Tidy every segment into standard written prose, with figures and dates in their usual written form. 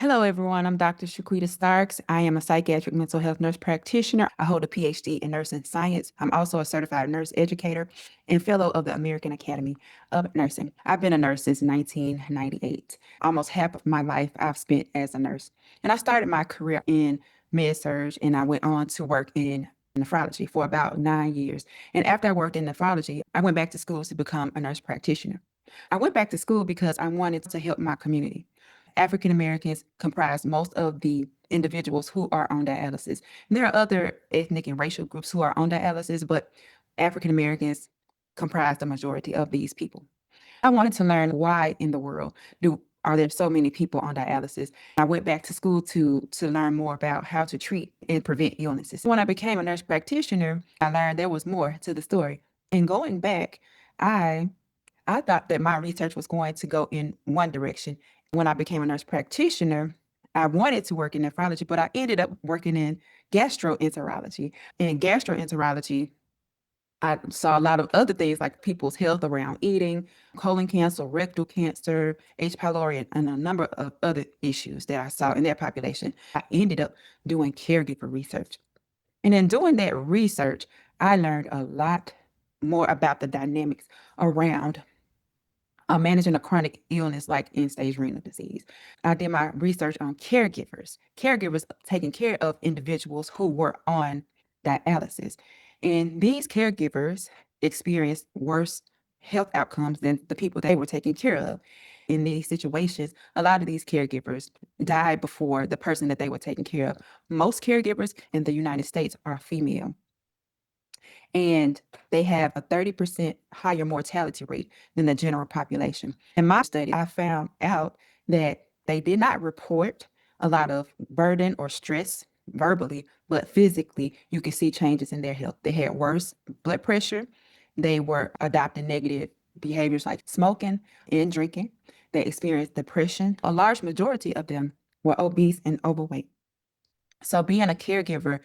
Hello, everyone. I'm Dr. Shaquita Starks. I am a psychiatric mental health nurse practitioner. I hold a PhD in nursing science. I'm also a certified nurse educator and fellow of the American Academy of Nursing. I've been a nurse since 1998. Almost half of my life I've spent as a nurse. And I started my career in med-surg, and I went on to work in nephrology for about 9 years. And after I worked in nephrology, I went back to school to become a nurse practitioner. I went back to school because I wanted to help my community. African Americans comprise most of the individuals who are on dialysis. There are other ethnic and racial groups who are on dialysis, but African Americans comprise the majority of these people. I wanted to learn why in the world are there so many people on dialysis. I went back to school to learn more about how to treat and prevent illnesses. When I became a nurse practitioner, I learned there was more to the story. And going back, I I thought that my research was going to go in one direction. When I became a nurse practitioner, I wanted to work in nephrology, but I ended up working in gastroenterology. In gastroenterology, I saw a lot of other things like people's health around eating, colon cancer, rectal cancer, H. pylori, and a number of other issues that I saw in their population. I ended up doing caregiver research. And in doing that research, I learned a lot more about the dynamics around managing a chronic illness like end-stage renal disease. I did my research on caregivers taking care of individuals who were on dialysis. And these caregivers experienced worse health outcomes than the people they were taking care of. In these situations, a lot of these caregivers died before the person that they were taking care of. Most caregivers in the United States are female, and they have a 30% higher mortality rate than the general population. In my study, I found out that they did not report a lot of burden or stress verbally, but physically, you can see changes in their health. They had worse blood pressure. They were adopting negative behaviors like smoking and drinking. They experienced depression. A large majority of them were obese and overweight. So being a caregiver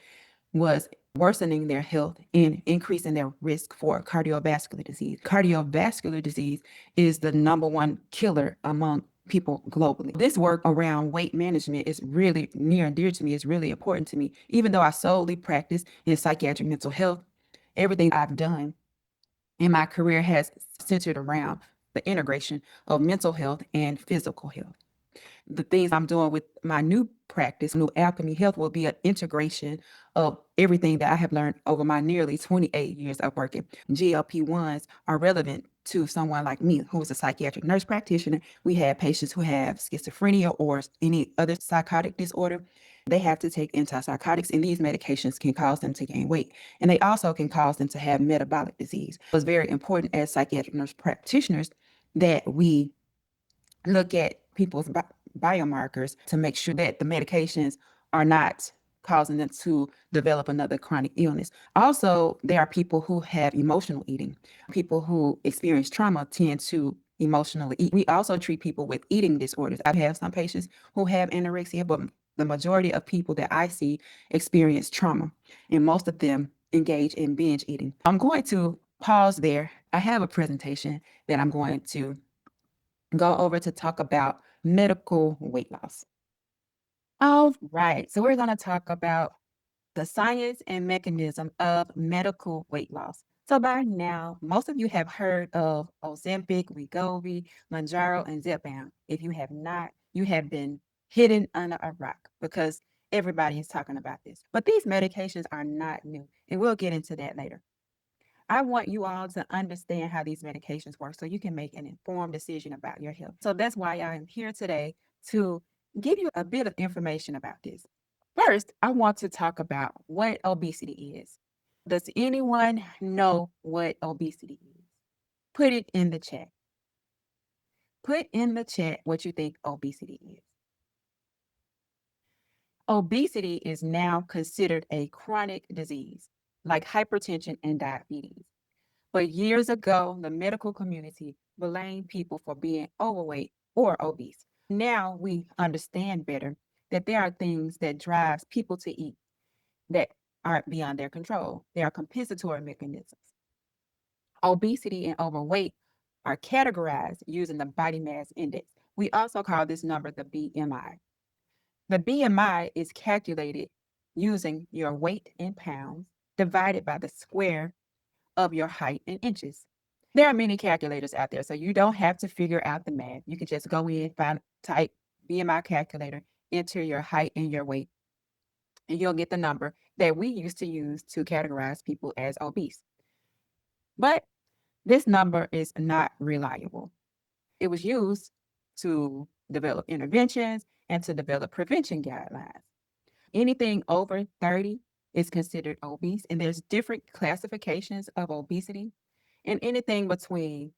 was worsening their health and increasing their risk for cardiovascular disease. Cardiovascular disease is the number one killer among people globally. This work around weight management is really near and dear to me. It's really important to me. Even though I solely practice in psychiatric mental health, everything I've done in my career has centered around the integration of mental health and physical health. The things I'm doing with my new practice, New Alchemy Health, will be an integration of everything that I have learned over my nearly 28 years of working. GLP-1s are relevant to someone like me, who is a psychiatric nurse practitioner. We have patients who have schizophrenia or any other psychotic disorder. They have to take antipsychotics, and these medications can cause them to gain weight. And they also can cause them to have metabolic disease. It's very important as psychiatric nurse practitioners that we look at people's biomarkers to make sure that the medications are not causing them to develop another chronic illness. Also, there are people who have emotional eating. People who experience trauma tend to emotionally eat. We also treat people with eating disorders. I have some patients who have anorexia, but the majority of people that I see experience trauma, and most of them engage in binge eating. I'm going to pause there. I have a presentation that I'm going to go over to talk about medical weight loss. All right, so we're going to talk about the science and mechanism of medical weight loss. So by now, most of you have heard of Ozempic, Wegovy, Manjaro, and Zepbound. If you have not, you have been hidden under a rock because everybody is talking about this. But these medications are not new, and we'll get into that later. I want you all to understand how these medications work so you can make an informed decision about your health. So that's why I am here today to give you a bit of information about this. First, I want to talk about what obesity is. Does anyone know what obesity is? Put it in the chat. Put in the chat what you think obesity is. Obesity is now considered a chronic disease like hypertension and diabetes. But years ago, the medical community blamed people for being overweight or obese. Now we understand better that there are things that drives people to eat that aren't beyond their control. There are compensatory mechanisms. Obesity and overweight are categorized using the body mass index. We also call this number the BMI. The BMI is calculated using your weight in pounds divided by the square of your height in inches. There are many calculators out there, so you don't have to figure out the math. You can just go in, type BMI calculator, enter your height and your weight, and you'll get the number that we used to use to categorize people as obese. But this number is not reliable. It was used to develop interventions and to develop prevention guidelines. Anything over 30 is considered obese, and there's different classifications of obesity. And anything between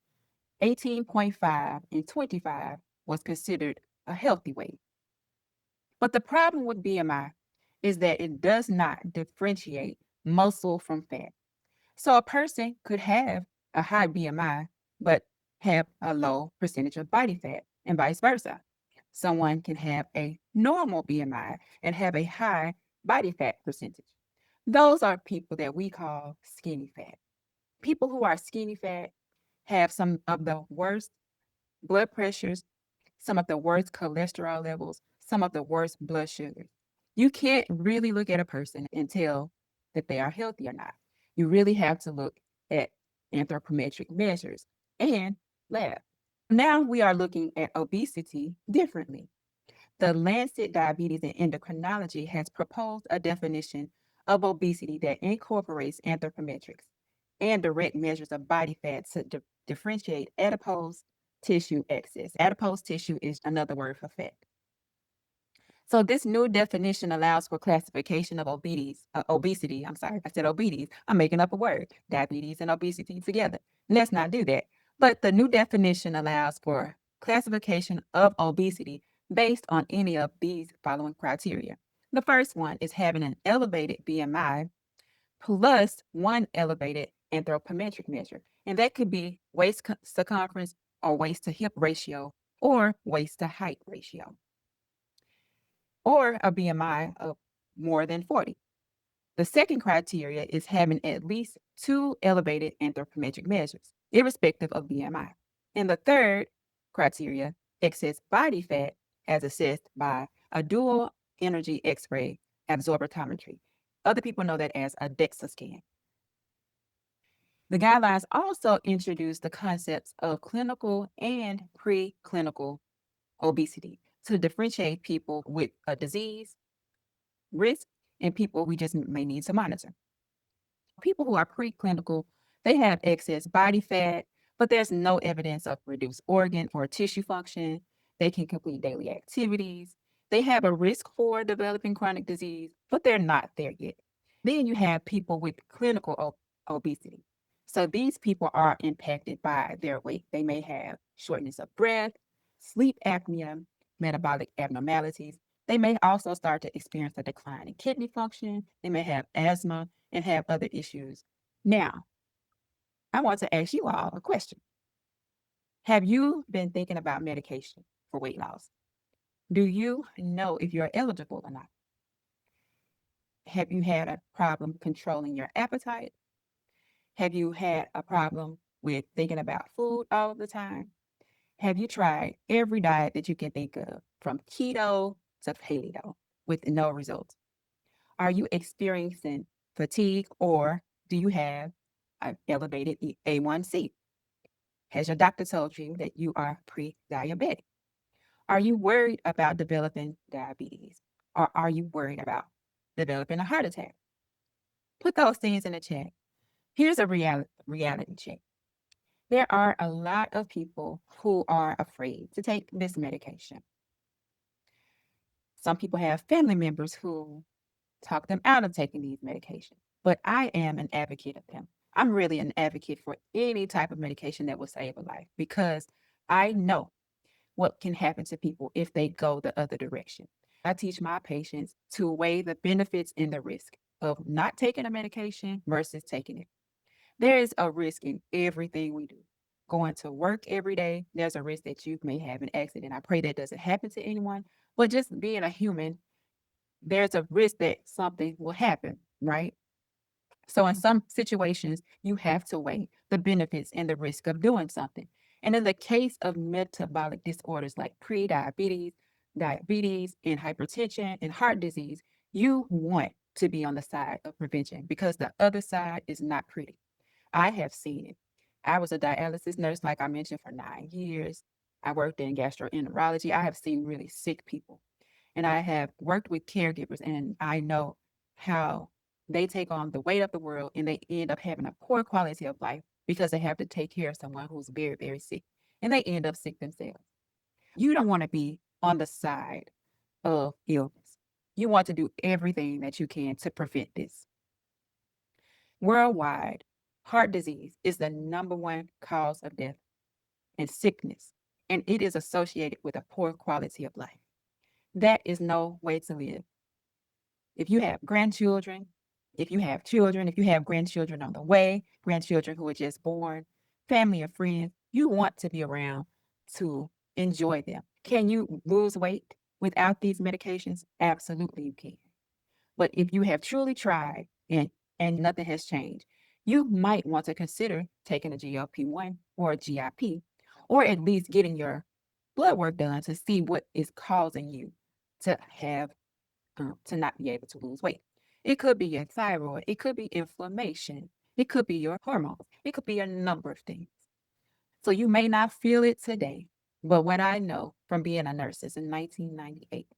18.5 and 25 was considered a healthy weight. But the problem with BMI is that it does not differentiate muscle from fat. So a person could have a high BMI, but have a low percentage of body fat, and vice versa. Someone can have a normal BMI and have a high body fat percentage. Those are people that we call skinny fat. People who are skinny fat have some of the worst blood pressures, some of the worst cholesterol levels, some of the worst blood sugars. You can't really look at a person and tell that they are healthy or not. You really have to look at anthropometric measures and lab. Now we are looking at obesity differently. The Lancet Diabetes and Endocrinology has proposed a definition of obesity that incorporates anthropometrics and direct measures of body fat to differentiate adipose tissue excess. Adipose tissue is another word for fat. So this new definition allows for classification of obesity. I'm sorry, I said obesity. I'm making up a word, diabetes and obesity together. Let's not do that. But the new definition allows for classification of obesity based on any of these following criteria. The first one is having an elevated BMI plus one elevated anthropometric measure. And that could be waist circumference or waist to hip ratio or waist to height ratio, or a BMI of more than 40. The second criteria is having at least two elevated anthropometric measures, irrespective of BMI. And the third criteria, excess body fat as assessed by a dual energy X-ray absorptiometry. Other people know that as a DEXA scan. The guidelines also introduce the concepts of clinical and preclinical obesity to differentiate people with a disease risk and people we just may need to monitor. People who are preclinical, they have excess body fat, but there's no evidence of reduced organ or tissue function. They can complete daily activities. They have a risk for developing chronic disease, but they're not there yet. Then you have people with clinical obesity. So these people are impacted by their weight. They may have shortness of breath, sleep apnea, metabolic abnormalities. They may also start to experience a decline in kidney function. They may have asthma and have other issues. Now, I want to ask you all a question. Have you been thinking about medication for weight loss? Do you know if you're eligible or not? Have you had a problem controlling your appetite? Have you had a problem with thinking about food all the time? Have you tried every diet that you can think of, from keto to paleo, with no results? Are you experiencing fatigue, or do you have an elevated A1C? Has your doctor told you that you are pre-diabetic? Are you worried about developing diabetes? Or are you worried about developing a heart attack? Put those things in the chat. Here's a reality check. There are a lot of people who are afraid to take this medication. Some people have family members who talk them out of taking these medications, but I am an advocate of them. I'm really an advocate for any type of medication that will save a life, because I know what can happen to people if they go the other direction. I teach my patients to weigh the benefits and the risk of not taking a medication versus taking it. There is a risk in everything we do. Going to work every day, there's a risk that you may have an accident. I pray that doesn't happen to anyone, but just being a human, there's a risk that something will happen, right? So in some situations, you have to weigh the benefits and the risk of doing something. And in the case of metabolic disorders like pre-diabetes, diabetes and hypertension and heart disease, you want to be on the side of prevention because the other side is not pretty. I have seen it. I was a dialysis nurse, like I mentioned, for 9 years. I worked in gastroenterology. I have seen really sick people, and I have worked with caregivers, and I know how they take on the weight of the world and they end up having a poor quality of life because they have to take care of someone who's very, very sick, and they end up sick themselves. You don't want to be on the side of illness. You want to do everything that you can to prevent this. Worldwide, heart disease is the number one cause of death and sickness, and it is associated with a poor quality of life. That is no way to live. If you have grandchildren, if you have children, if you have grandchildren on the way, grandchildren who are just born, family or friends, you want to be around to enjoy them. Can you lose weight without these medications? Absolutely, you can. But if you have truly tried and nothing has changed, you might want to consider taking a GLP-1 or a GIP, or at least getting your blood work done to see what is causing you to have to not be able to lose weight. It could be your thyroid, it could be inflammation, it could be your hormones, it could be a number of things. So you may not feel it today, but what I know from being a nurse since in 1998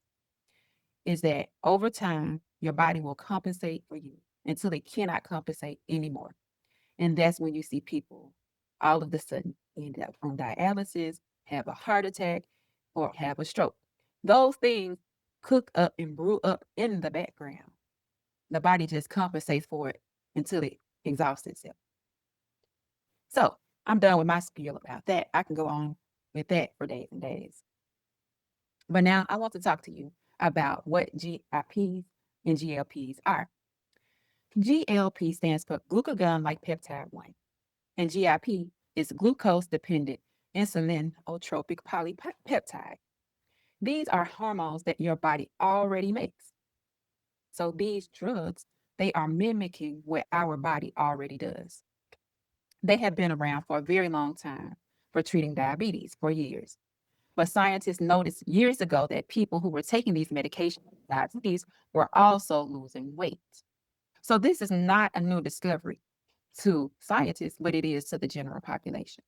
is that over time, your body will compensate for you until it cannot compensate anymore. And that's when you see people all of a sudden end up on dialysis, have a heart attack, or have a stroke. Those things cook up and brew up in the background. The body just compensates for it until it exhausts itself. So I'm done with my spiel about that. I can go on with that for days and days. But now I want to talk to you about what GIPs and GLPs are. GLP stands for glucagon-like peptide 1, and GIP is glucose-dependent insulinotropic polypeptide. These are hormones that your body already makes. So these drugs, they are mimicking what our body already does. They have been around for a very long time for treating diabetes for years. But scientists noticed years ago that people who were taking these medications for diabetes were also losing weight. So this is not a new discovery to scientists, but it is to the general population.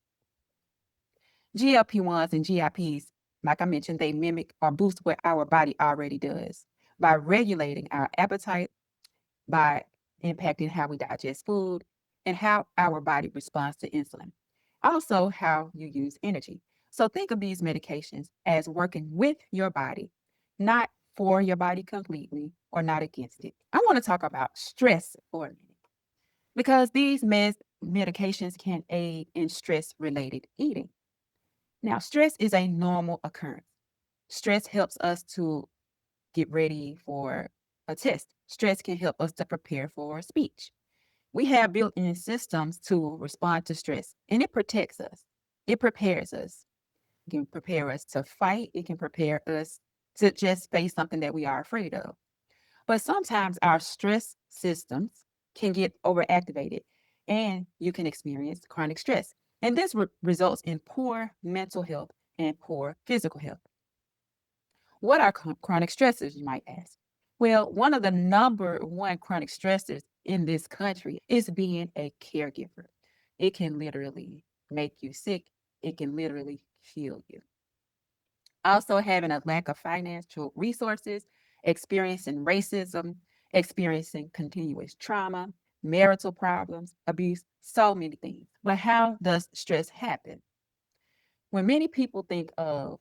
GLP-1s and GIPs, like I mentioned, they mimic or boost what our body already does by regulating our appetite, by impacting how we digest food, and how our body responds to insulin. Also, how you use energy. So think of these medications as working with your body, not for your body completely or not against it. I want to talk about stress for a minute because these medications can aid in stress-related eating. Now, stress is a normal occurrence. Stress helps us to get ready for a test. Stress can help us to prepare for speech. We have built-in systems to respond to stress, and it protects us. It prepares us. It can prepare us to fight. It can prepare us to just face something that we are afraid of. But sometimes our stress systems can get overactivated and you can experience chronic stress. And this results in poor mental health and poor physical health. What are chronic stressors, you might ask? Well, one of the number one chronic stressors in this country is being a caregiver. It can literally make you sick. It can literally kill you. Also, having a lack of financial resources, experiencing racism, experiencing continuous trauma, marital problems, abuse, so many things. But how does stress happen? When many people think of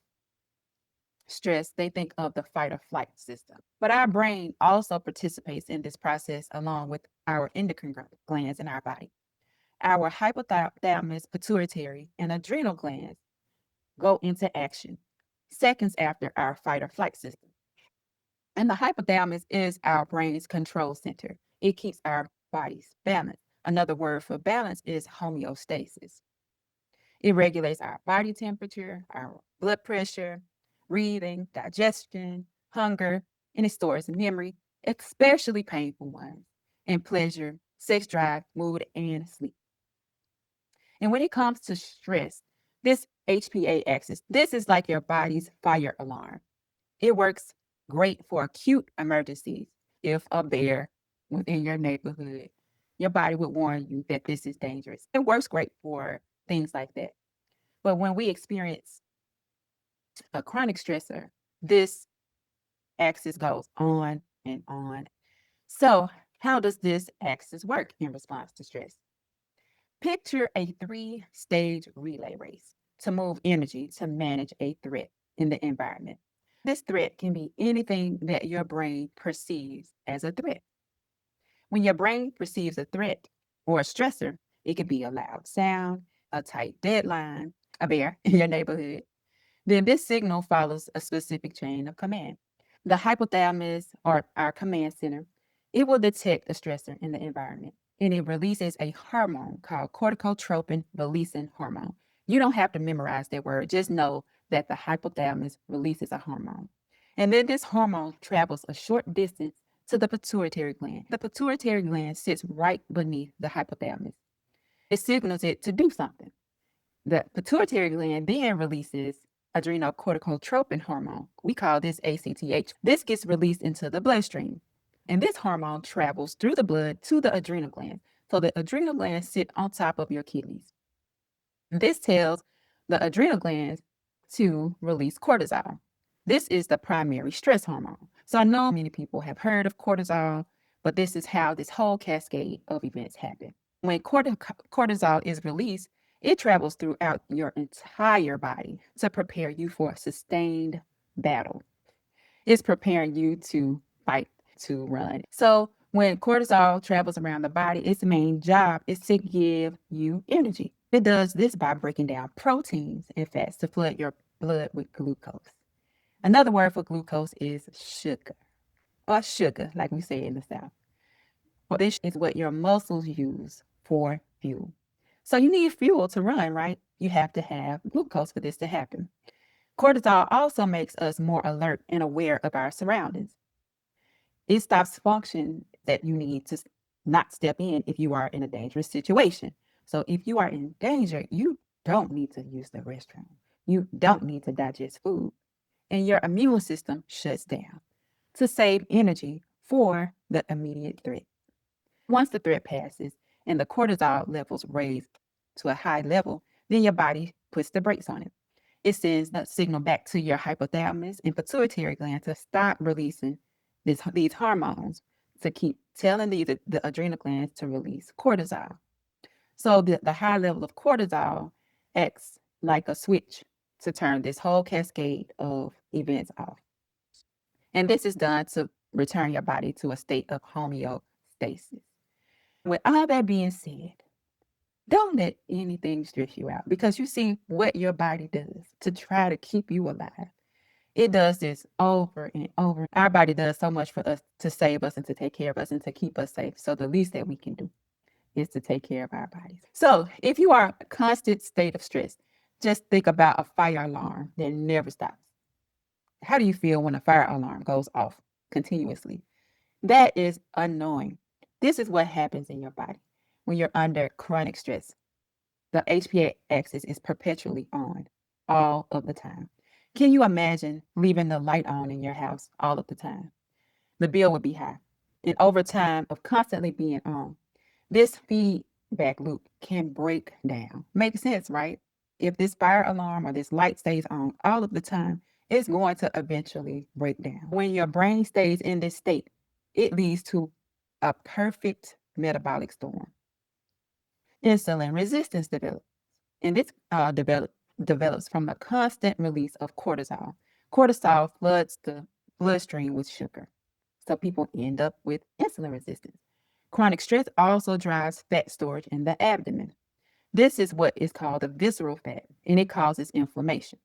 stress, they think of the fight or flight system. But our brain also participates in this process along with our endocrine glands in our body. Our hypothalamus, pituitary, and adrenal glands go into action seconds after our fight or flight system. And the hypothalamus is our brain's control center. It keeps our bodies balanced. Another word for balance is homeostasis. It regulates our body temperature, our blood pressure, breathing, digestion, hunger, and it stores memory, especially painful ones, and pleasure, sex drive, mood, and sleep. And when it comes to stress, this HPA axis, this is like your body's fire alarm. It works great for acute emergencies. If a bear was in your neighborhood, your body would warn you that this is dangerous. It works great for things like that. But when we experience a chronic stressor, this axis goes on and on. So, how does this axis work in response to stress? Picture a three-stage relay race to move energy to manage a threat in the environment. This threat can be anything that your brain perceives as a threat. When your brain perceives a threat or a stressor, it could be a loud sound, a tight deadline, a bear in your neighborhood. Then this signal follows a specific chain of command. The hypothalamus, or our command center, it will detect a stressor in the environment and it releases a hormone called corticotropin releasing hormone. You don't have to memorize that word, just know that the hypothalamus releases a hormone. And then this hormone travels a short distance to the pituitary gland. The pituitary gland sits right beneath the hypothalamus. It signals it to do something. The pituitary gland then releases adrenocorticotropin hormone. We call this ACTH. This gets released into the bloodstream. And this hormone travels through the blood to the adrenal glands. So the adrenal glands sit on top of your kidneys. This tells the adrenal glands to release cortisol. This is the primary stress hormone. So I know many people have heard of cortisol, but this is how this whole cascade of events happen. When cortisol is released, it travels throughout your entire body to prepare you for a sustained battle. It's preparing you to fight, to run. So when cortisol travels around the body, its main job is to give you energy. It does this by breaking down proteins and fats to flood your blood with glucose. Another word for glucose is sugar, or sugar, like we say in the South. Well, this is what your muscles use for fuel. So you need fuel to run, right? You have to have glucose for this to happen. Cortisol also makes us more alert and aware of our surroundings. It stops function that you need to not step in if you are in a dangerous situation. So if you are in danger, you don't need to use the restroom. You don't need to digest food. And your immune system shuts down to save energy for the immediate threat. Once the threat passes and the cortisol levels raise to a high level, then your body puts the brakes on it. It sends the signal back to your hypothalamus and pituitary gland to stop releasing these hormones, to keep telling the adrenal glands to release cortisol. So the high level of cortisol acts like a switch to turn this whole cascade of events off. And this is done to return your body to a state of homeostasis. With all that being said, don't let anything stress you out because you see what your body does to try to keep you alive. It does this over and over. Our body does so much for us to save us and to take care of us and to keep us safe. So the least that we can do is to take care of our bodies. So if you are in a constant state of stress, just think about a fire alarm that never stops. How do you feel when a fire alarm goes off continuously? That is annoying. This is what happens in your body when you're under chronic stress. The HPA axis is perpetually on all of the time. Can you imagine leaving the light on in your house all of the time? The bill would be high. And over time of constantly being on, this feedback loop can break down. Makes sense, right? If this fire alarm or this light stays on all of the time, it's going to eventually break down. When your brain stays in this state, it leads to a perfect metabolic storm. Insulin resistance develops, and this develops from the constant release of cortisol. Cortisol floods the bloodstream with sugar, so people end up with insulin resistance. Chronic stress also drives fat storage in the abdomen. This is what is called the visceral fat, and it causes inflammation.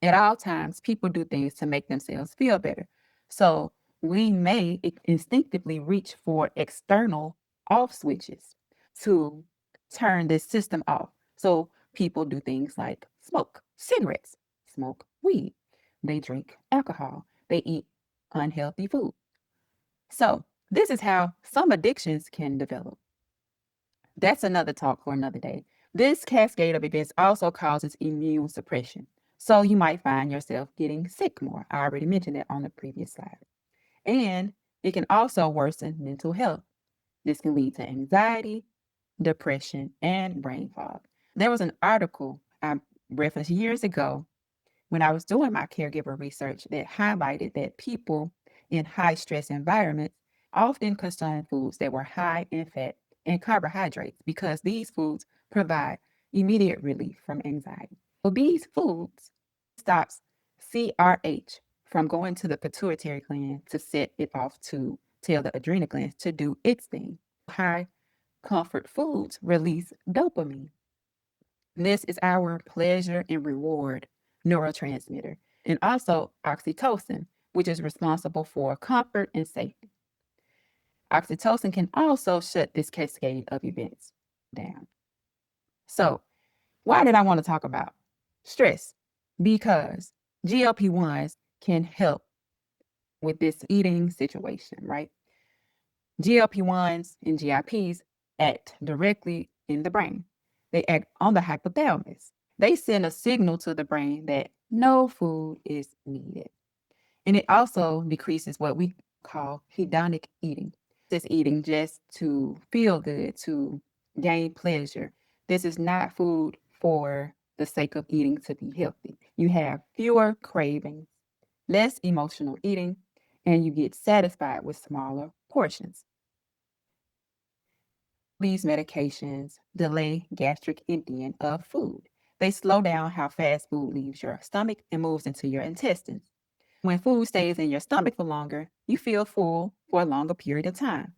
At all times, people do things to make themselves feel better. So we may instinctively reach for external off switches to turn this system off. So people do things like smoke cigarettes, smoke weed, they drink alcohol, they eat unhealthy food. So this is how some addictions can develop. That's another talk for another day. This cascade of events also causes immune suppression. So you might find yourself getting sick more. I already mentioned that on the previous slide. And it can also worsen mental health. This can lead to anxiety, depression, and brain fog. There was an article I referenced years ago when I was doing my caregiver research that highlighted that people in high stress environments often consume foods that were high in fat and carbohydrates because these foods provide immediate relief from anxiety. So these foods stops CRH from going to the pituitary gland to set it off to tell the adrenal glands to do its thing. High comfort foods release dopamine. This is our pleasure and reward neurotransmitter, and also oxytocin, which is responsible for comfort and safety. Oxytocin can also shut this cascade of events down. So, why did I want to talk about stress? Because GLP-1s can help with this eating situation, right? GLP-1s and GIPs act directly in the brain. They act on the hypothalamus. They send a signal to the brain that no food is needed. And it also decreases what we call hedonic eating. This eating just to feel good, to gain pleasure. This is not food for the sake of eating to be healthy. You have fewer cravings, less emotional eating, and you get satisfied with smaller portions. These medications delay gastric emptying of food. They slow down how fast food leaves your stomach and moves into your intestines. When food stays in your stomach for longer, you feel full for a longer period of time.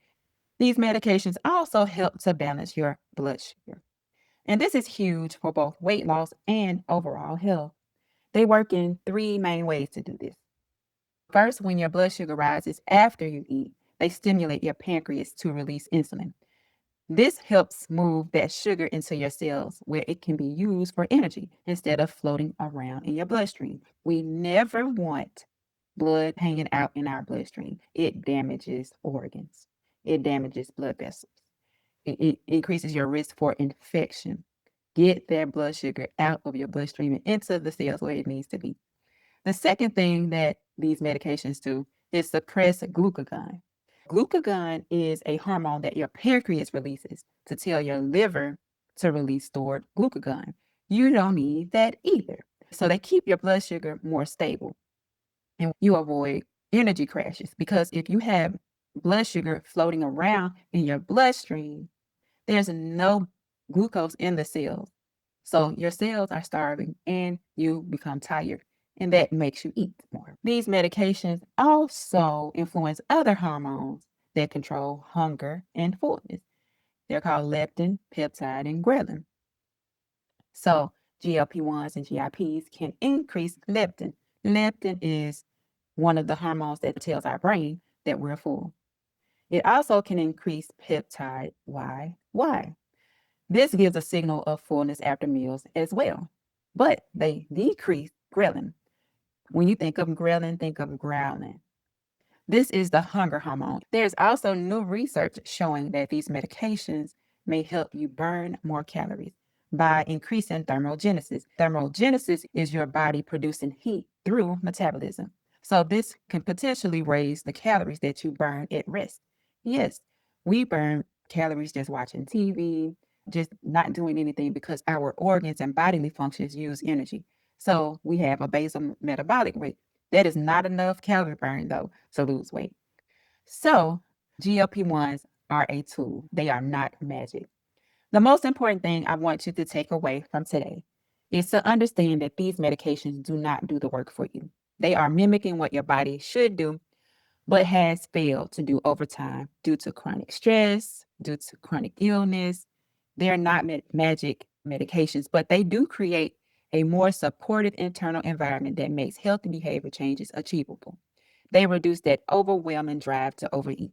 These medications also help to balance your blood sugar. And this is huge for both weight loss and overall health. They work in three main ways to do this. First, when your blood sugar rises after you eat, they stimulate your pancreas to release insulin. This helps move that sugar into your cells where it can be used for energy instead of floating around in your bloodstream. We never want blood hanging out in our bloodstream. It damages organs, it damages blood vessels, it increases your risk for infection. Get that blood sugar out of your bloodstream and into the cells where it needs to be. The second thing that these medications do is suppress glucagon. Glucagon is a hormone that your pancreas releases to tell your liver to release stored glucagon. You don't need that either. So they keep your blood sugar more stable and you avoid energy crashes because if you have blood sugar floating around in your bloodstream, there's no glucose in the cells. So your cells are starving and you become tired, and that makes you eat more. These medications also influence other hormones that control hunger and fullness. They're called leptin, peptide, and ghrelin. So GLP-1s and GIPs can increase leptin. Leptin is one of the hormones that tells our brain that we're full. It also can increase peptide Why? This gives a signal of fullness after meals as well, but they decrease ghrelin. When you think of ghrelin, think of growling. This is the hunger hormone. There's also new research showing that these medications may help you burn more calories by increasing thermogenesis. Thermogenesis is your body producing heat through metabolism. So this can potentially raise the calories that you burn at rest. Yes, we burn calories just watching TV, just not doing anything because our organs and bodily functions use energy. So we have a basal metabolic rate. That is not enough calorie burn, though, to lose weight. So, GLP-1s are a tool. They are not magic. The most important thing I want you to take away from today is to understand that these medications do not do the work for you. They are mimicking what your body should do, but has failed to do over time due to chronic stress, due to chronic illness. They're not magic medications, but they do create a more supportive internal environment that makes healthy behavior changes achievable. They reduce that overwhelming drive to overeat.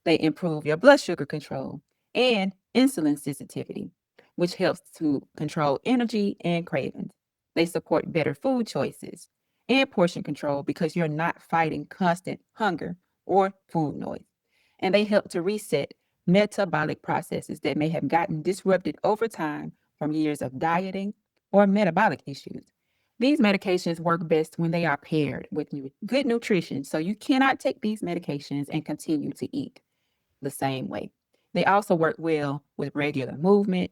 They improve your blood sugar control and insulin sensitivity, which helps to control energy and cravings. They support better food choices and portion control because you're not fighting constant hunger or food noise. And they help to reset metabolic processes that may have gotten disrupted over time from years of dieting or metabolic issues. These medications work best when they are paired with good nutrition. So you cannot take these medications and continue to eat the same way. They also work well with regular movement,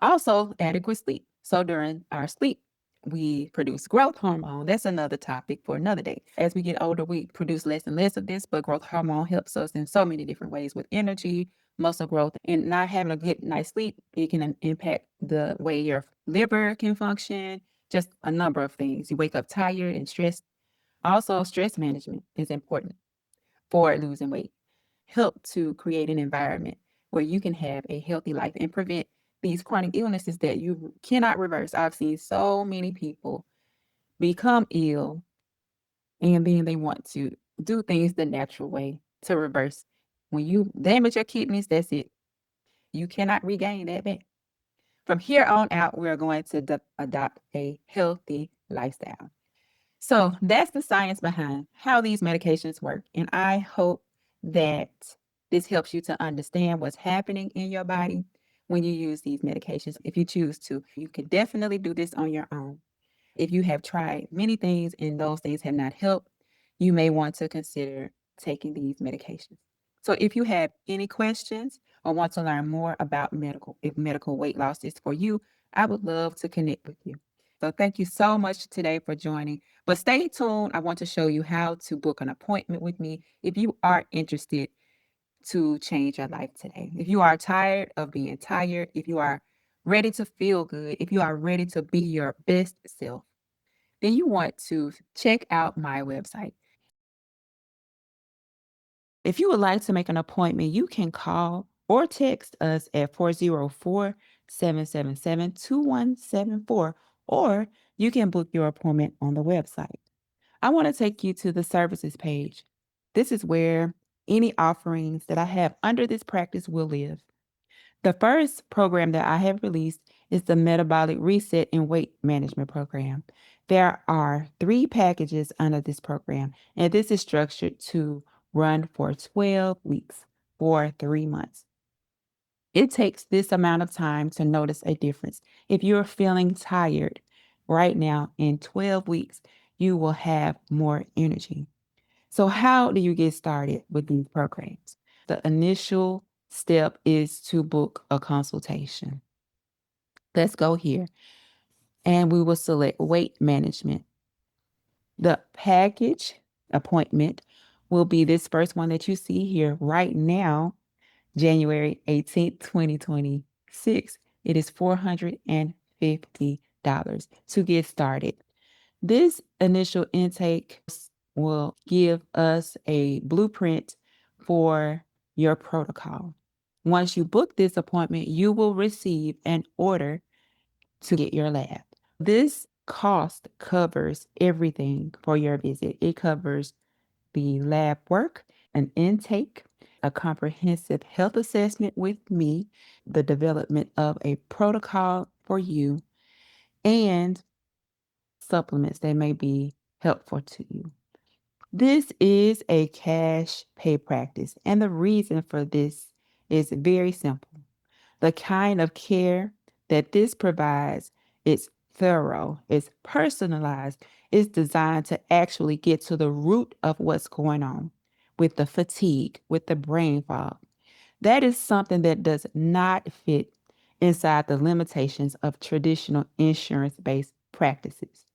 also adequate sleep. So during our sleep, we produce growth hormone. That's another topic for another day. As we get older, we produce less and less of this, but growth hormone helps us in so many different ways with energy, muscle growth, and not having a good night's sleep. It can impact the way your liver can function, just a number of things. You wake up tired and stressed. Also, stress management is important for losing weight. Help to create an environment where you can have a healthy life and prevent these chronic illnesses that you cannot reverse. I've seen so many people become ill and then they want to do things the natural way to reverse. When you damage your kidneys, that's it. You cannot regain that back. From here on out, we're going to adopt a healthy lifestyle. So that's the science behind how these medications work. And I hope that this helps you to understand what's happening in your body when you use these medications. If you choose to, you can definitely do this on your own. If you have tried many things and those things have not helped, you may want to consider taking these medications. So if you have any questions or want to learn more about if medical weight loss is for you, I would love to connect with you. So thank you so much today for joining. But stay tuned. I want to show you how to book an appointment with me if you are interested to change your life today. If you are tired of being tired, if you are ready to feel good, if you are ready to be your best self, then you want to check out my website. If you would like to make an appointment, you can call or text us at 404-777-2174, or you can book your appointment on the website. I want to take you to the services page. This is where any offerings that I have under this practice will live. The first program that I have released is the Metabolic Reset and Weight Management Program. There are 3 packages under this program, and this is structured to run for 12 weeks or 3 months. It takes this amount of time to notice a difference. If you're feeling tired right now, in 12 weeks, you will have more energy. So how do you get started with these programs? The initial step is to book a consultation. Let's go here. And we will select weight management. The package appointment will be this first one that you see here right now, January 18th, 2026. It is $450 to get started. This initial intake will give us a blueprint for your protocol. Once you book this appointment, you will receive an order to get your lab. This cost covers everything for your visit. It covers the lab work, an intake, a comprehensive health assessment with me, the development of a protocol for you, and supplements that may be helpful to you. This is a cash pay practice, and the reason for this is very simple. The kind of care that this provides is thorough, it's personalized, it's designed to actually get to the root of what's going on with the fatigue, with the brain fog. That is something that does not fit inside the limitations of traditional insurance-based practices.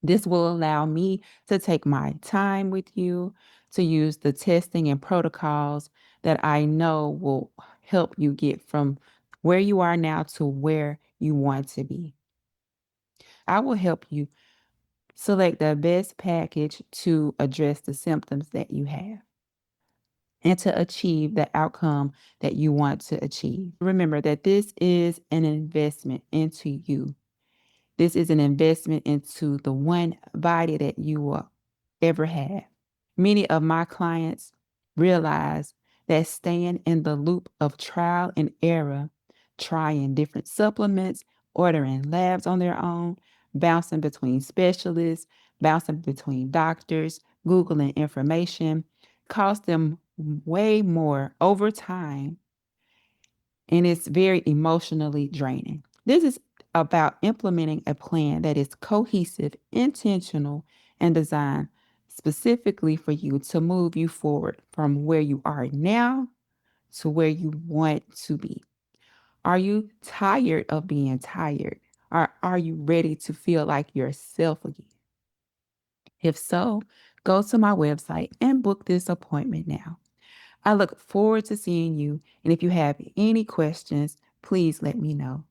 This will allow me to take my time with you, to use the testing and protocols that I know will help you get from where you are now to where you want to be. I will help you select the best package to address the symptoms that you have and to achieve the outcome that you want to achieve. Remember that this is an investment into you. This is an investment into the one body that you will ever have. Many of my clients realize that staying in the loop of trial and error, trying different supplements, ordering labs on their own, bouncing between specialists, bouncing between doctors, Googling information, costs them way more over time, and it's very emotionally draining. This is about implementing a plan that is cohesive, intentional, and designed specifically for you to move you forward from where you are now to where you want to be. Are you tired of being tired? Or are you ready to feel like yourself again? If so, go to my website and book this appointment now. I look forward to seeing you, and if you have any questions, please let me know.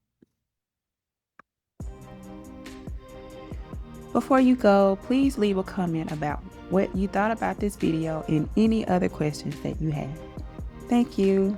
Before you go, please leave a comment about what you thought about this video and any other questions that you have. Thank you.